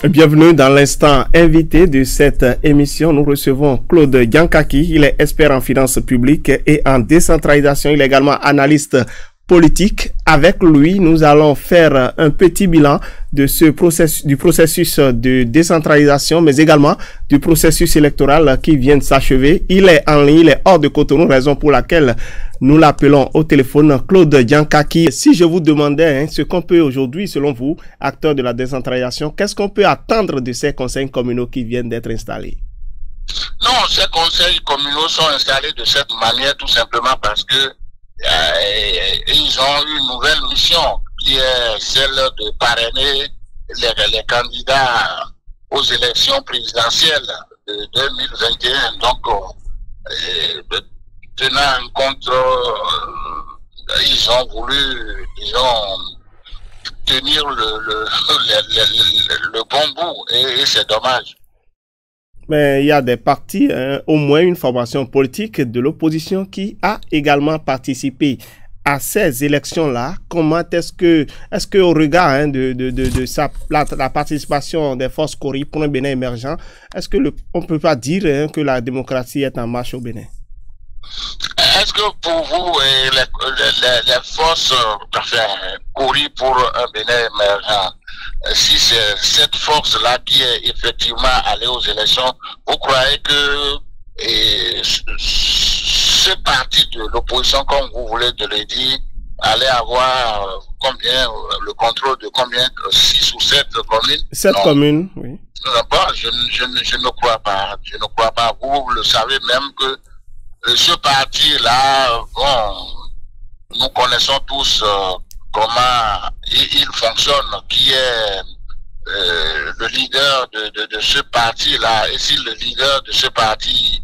Bienvenue dans l'instant invité de cette émission. Nous recevons Claude Diankaki. Il est expert en finances publiques et en décentralisation. Il est également analyste politique. Avec lui, nous allons faire un petit bilan de ce processus de décentralisation, mais également du processus électoral qui vient de s'achever. Il est en ligne, il est hors de Cotonou, raison pour laquelle nous l'appelons au téléphone. Claude Diankaki, si je vous demandais ce qu'on peut aujourd'hui, selon vous, acteur de la décentralisation, qu'est-ce qu'on peut attendre de ces conseils communaux qui viennent d'être installés? Non, ces conseils communaux sont installés de cette manière tout simplement parce que ils ont une nouvelle mission qui est celle de parrainer les candidats aux élections présidentielles de 2021. Donc, tenant compte, ils ont voulu, disons, tenir le bon bout et c'est dommage. Mais il y a des partis, au moins une formation politique de l'opposition qui a également participé à ces élections-là. Comment est-ce que au regard la participation des forces Kori pour un Bénin émergent, est-ce que on ne peut pas dire que la démocratie est en marche au Bénin? Est-ce que pour vous, les forces Kori pour un Bénin émergent, si c'est cette force-là qui est effectivement allée aux élections, vous croyez que ce parti de l'opposition, comme vous voulez de le dire, allait avoir combien, le contrôle de combien, 6 ou 7 communes? 7 communes, oui. Bon, je ne crois pas. Je ne crois pas. Vous le savez même que ce parti-là, bon, nous connaissons tous comment il fonctionne, qui est le leader de ce parti-là. Et si le leader de ce parti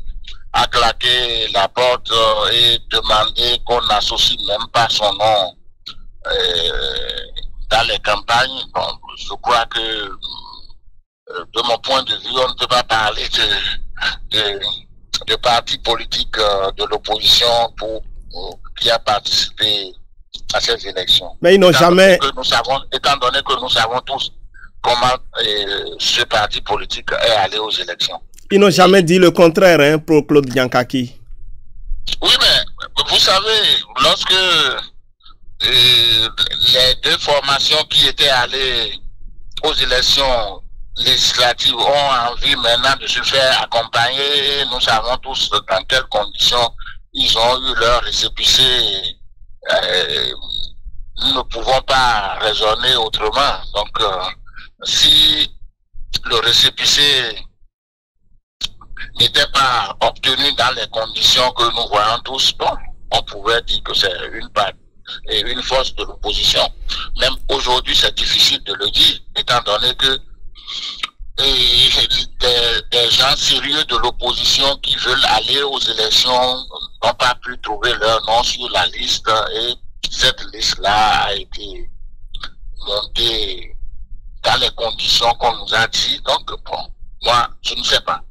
a claqué la porte et demandé qu'on n'associe même pas son nom dans les campagnes, bon, je crois que de mon point de vue, on ne peut pas parler de parti politique de l'opposition qui a participé à ces élections. Mais ils n'ont jamais... Étant donné que nous savons tous comment ce parti politique est allé aux élections. Ils n'ont jamais dit le contraire pour Claude Diankaki. Oui, mais vous savez, lorsque les deux formations qui étaient allées aux élections législatives ont envie maintenant de se faire accompagner, et nous savons tous dans quelles conditions ils ont eu leur récépissé. Nous ne pouvons pas raisonner autrement. Donc, si le récépissé n'était pas obtenu dans les conditions que nous voyons tous, bon, on pouvait dire que c'est une force de l'opposition. Même aujourd'hui, c'est difficile de le dire, étant donné que des gens sérieux de l'opposition qui veulent aller aux élections n'ont pas pu trouver leur nom sur la liste, et cette liste-là a été montée dans les conditions qu'on nous a dit. Donc, bon, moi, je ne sais pas.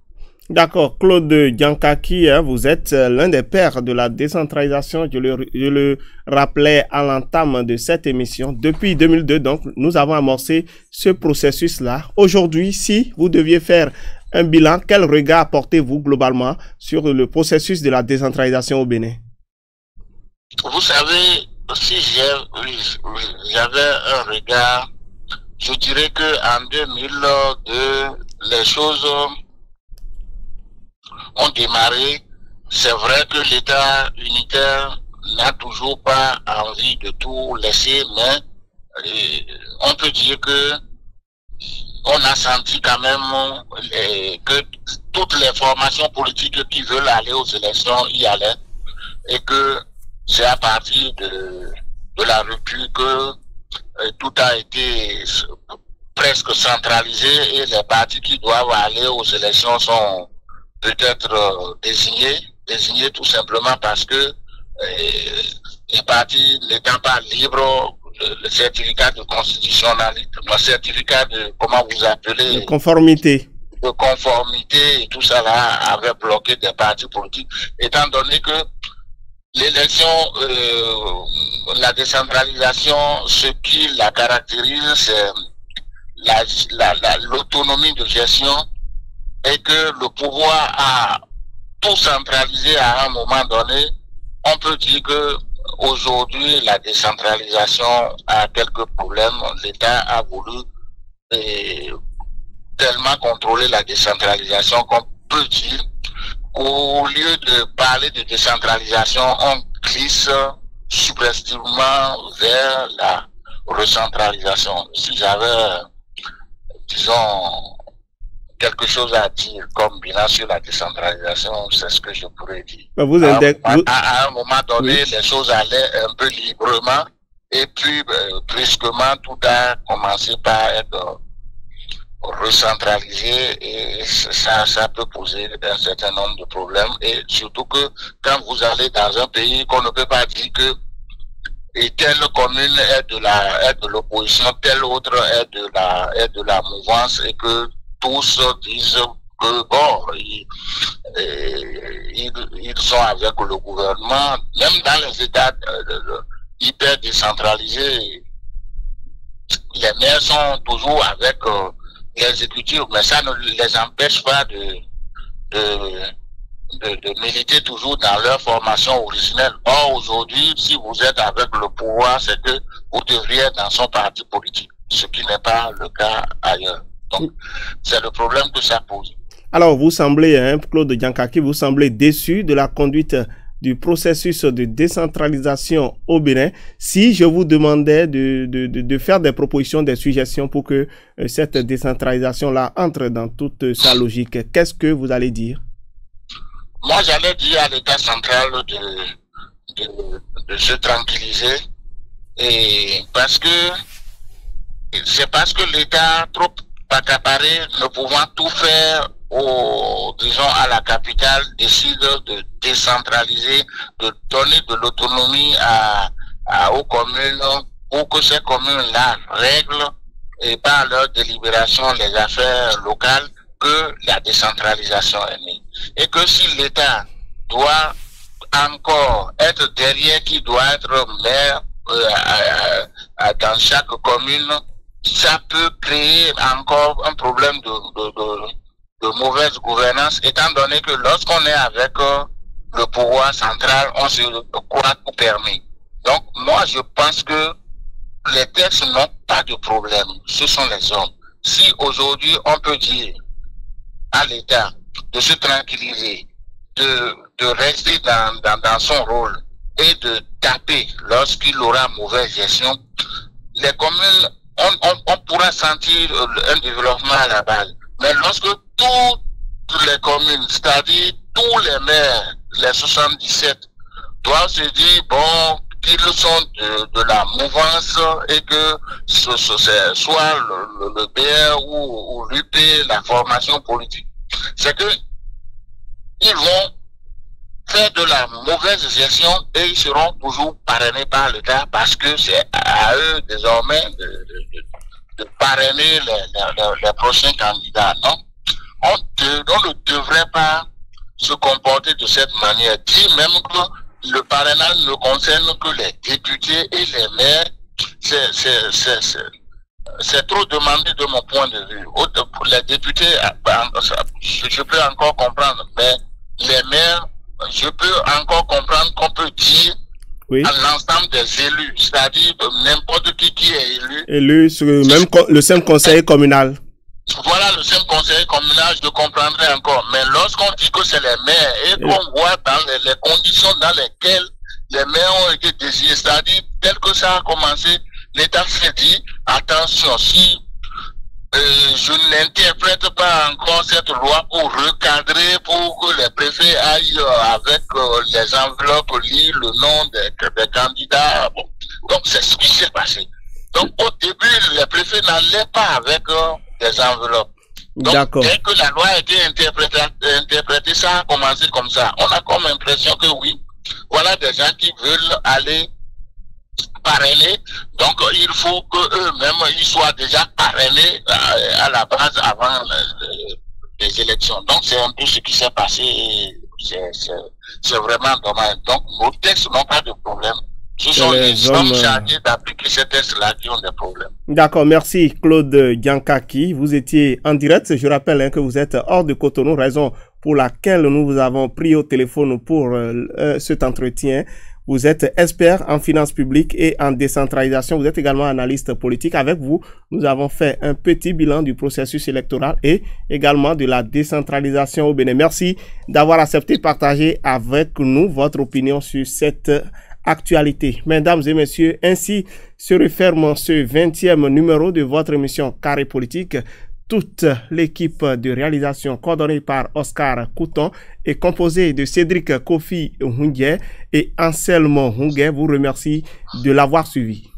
D'accord. Claude Diankaki, vous êtes l'un des pères de la décentralisation. Je le rappelais à l'entame de cette émission. Depuis 2002, donc, nous avons amorcé ce processus-là. Aujourd'hui, si vous deviez faire un bilan, quel regard portez-vous globalement sur le processus de la décentralisation au Bénin? Vous savez, si j'avais un regard, je dirais qu'en 2002, les choses ont démarré. C'est vrai que l'État unitaire n'a toujours pas envie de tout laisser, mais on peut dire que on a senti quand même que toutes les formations politiques qui veulent aller aux élections y allaient, et que c'est à partir de la rupture que tout a été presque centralisé, et les partis qui doivent aller aux élections sont peut-être désignés tout simplement parce que les partis n'étant pas libres, le certificat de constitutionnalité, le certificat de, comment vous appelez, de conformité et tout ça là avait bloqué des partis politiques, étant donné que l'élection, la décentralisation, ce qui la caractérise, c'est l'autonomie de gestion et que le pouvoir a tout centralisé à un moment donné, on peut dire que aujourd'hui la décentralisation a quelques problèmes. L'État a voulu tellement contrôler la décentralisation qu'on peut dire qu'au lieu de parler de décentralisation, on glisse subrepticement vers la recentralisation. Si j'avais, disons, quelque chose à dire comme bilan sur la décentralisation, c'est ce que je pourrais dire. À un moment donné, oui, les choses allaient un peu librement et puis brusquement, tout a commencé par être recentralisé et ça peut poser un certain nombre de problèmes. Et surtout que quand vous allez dans un pays qu'on ne peut pas dire que et telle commune est de l'opposition, telle autre est de la mouvance et que tous disent que bon, ils sont avec le gouvernement, même dans les États hyper décentralisés, les maires sont toujours avec l'exécutif, mais ça ne les empêche pas de militer toujours dans leur formation originelle. Or, aujourd'hui, si vous êtes avec le pouvoir, c'est que vous devriez être dans son parti politique, ce qui n'est pas le cas ailleurs. Donc, c'est le problème que ça pose. Alors, vous semblez, Claude Diankaki, vous semblez déçu de la conduite du processus de décentralisation au Bénin. Si je vous demandais de faire des propositions, des suggestions pour que cette décentralisation-là entre dans toute sa logique, qu'est-ce que vous allez dire? Moi, j'allais dire à l'État central de se tranquilliser, et parce que l'État trop accaparé, ne pouvant tout faire disons à la capitale, décide de décentraliser, de donner de l'autonomie aux communes pour que ces communes-là règlent et par leur délibération les affaires locales, que la décentralisation est mise. Et que si l'État doit encore être derrière, qui doit être maire dans chaque commune, ça peut créer encore un problème de mauvaise gouvernance, étant donné que lorsqu'on est avec le pouvoir central, on se croit tout permis. Donc, moi, je pense que les textes n'ont pas de problème. Ce sont les hommes. Si aujourd'hui, on peut dire à l'État de se tranquilliser, de rester dans son rôle et de taper lorsqu'il aura mauvaise gestion, les communes, on pourra sentir un développement à la base. Mais lorsque toutes les communes, c'est-à-dire tous les maires, les 77, doivent se dire, bon, qu'ils sont de la mouvance et que ce soit le BR ou l'UP, la formation politique, c'est que ils vont faire de la mauvaise gestion et ils seront toujours parrainés par l'État parce que c'est à eux désormais de parrainer les prochains candidats. Non, on ne devrait pas se comporter de cette manière. Dire même que le parrainage ne concerne que les députés et les maires, c'est trop demandé de mon point de vue. Pour les députés, je peux encore comprendre, mais les maires, je peux encore comprendre qu'on peut dire oui, à l'ensemble des élus, c'est-à-dire n'importe qui est élu. Élu sur le seul conseil communal. Voilà, le seul conseil communal, je comprendrai encore. Mais lorsqu'on dit que c'est les maires et qu'on voit dans les conditions dans lesquelles les maires ont été désignés, c'est-à-dire tel que ça a commencé, l'État s'est dit, attention, si je n'interprète pas encore cette loi pour recadrer, pour que les préfets aillent avec les enveloppes, lire le nom des candidats. Bon. Donc c'est ce qui s'est passé. Donc au début, les préfets n'allaient pas avec des enveloppes. Donc dès que la loi a été interprétée, ça a commencé comme ça. On a comme l'impression que oui, voilà des gens qui veulent aller parrainés, donc il faut qu'eux-mêmes ils soient déjà parrainés à la base avant les élections. Donc c'est un peu ce qui s'est passé et c'est vraiment dommage. Donc nos textes n'ont pas de problème. Ce sont les hommes chargés d'appliquer ces tests-là qui ont des problèmes. D'accord, merci Claude Diankaki. Vous étiez en direct. Je rappelle que vous êtes hors de Cotonou, raison pour laquelle nous vous avons pris au téléphone pour cet entretien. Vous êtes expert en finances publiques et en décentralisation. Vous êtes également analyste politique. Avec vous, nous avons fait un petit bilan du processus électoral et également de la décentralisation au Bénin. Merci d'avoir accepté de partager avec nous votre opinion sur cette actualité. Mesdames et messieurs, ainsi se referme ce 20e numéro de votre émission Carré Politique. Toute l'équipe de réalisation coordonnée par Oscar Couton est composée de Cédric Kofi Hungué et Anselmo Hungué vous remercie de l'avoir suivi.